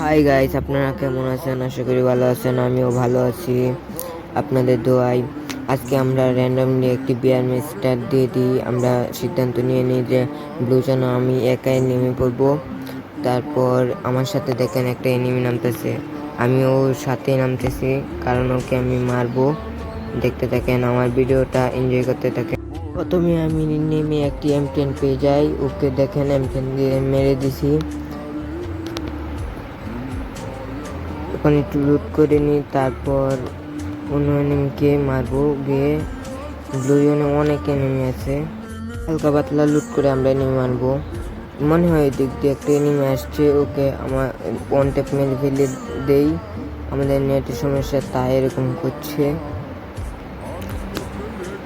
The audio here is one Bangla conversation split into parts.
হাই গাইস, আপনারা কেমন আছেন? আশা করি ভালো আছেন। আমিও ভালো আছি আপনাদের দোয়ায়। আজকে আমরা র্যান্ডমলি একটি বিয়ার ম্যাচ স্টার্ট দিয়ে দিই। আমরা সিদ্ধান্ত নিয়ে নিই যে ব্লু যেন আমি একাই নেমে পড়বো। তারপর আমার সাথে দেখেন একটা এনিমি নামতেছে, আমিও সাথে নামতেছি কারণ ওকে আমি মারবো। দেখতে থাকেন, আমার ভিডিওটা এনজয় করতে থাকেন। প্রথমে আমি নেমে একটি M10 পেয়ে যাই। ওকে দেখেন M10 দিয়ে মেরে দিছি। এখন একটু লুট করে নিই, তারপর অন্য এনিমিকে মারবো গিয়ে। ব্লু জোনে অনেক এনিমি আছে, হালকা পাতলা লুট করে আমরা এনিমি মারবো। মনে হয় দিক দিয়ে একটা এনিমি আসছে, ওকে আমার ওয়ান ট্যাপ মেরে ফেলে দেই। আমাদের নেটের সমস্যা তাই এরকম করছে।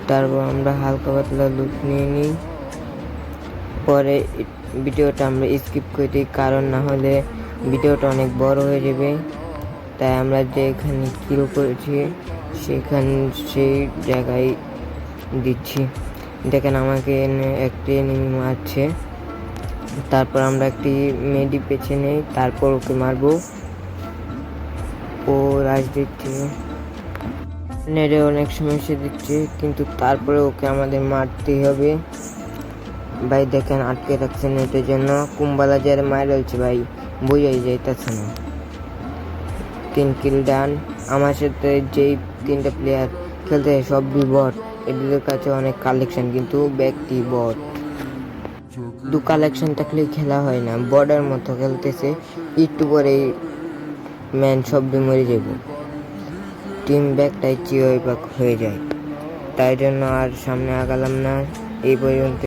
তারপর আমরা হালকা পাতলা লুট নিয়ে নিই, পরে ভিডিওটা আমরা স্কিপ করে দিই, কারণ না হলে ভিডিওটা অনেক বড় হয়ে যাবে। তাই আমরা যেখানে কিল করেছি সেই জায়গায় দিচ্ছি। দেখেন আমাকে একটি এনিমি মারছে, তারপর আমরা একটি মেডি পেছে নেই, তারপর ওকে মারবো। ও রাজ দিচ্ছে, নেড়ে অনেক সমস্যা দিচ্ছে, কিন্তু তারপরে ওকে আমাদের মারতেই হবে। ভাই দেখেন আটকে রাখছে নেটের জন্য। কুম্বালা যারা মার রয়েছে ভাই, বোঝাই যাইতেছে না। 3 কিল ডান। আমার সাথে যেই 3টা প্লেয়ার খেলতে সবই বট। এদের কাছে অনেক কালেকশন, কিন্তু ব্যক্তি বট। দু কালেকশন থাকলে খেলা হয় না, বর্ডার মতো খেলতেছে। একটু পরেই ম্যান সবই মরে যাব, টিম ব্যাকটাই চিরই হয়ে যায়। তাই জন্য আর সামনে আগালাম না, এই পর্যন্ত।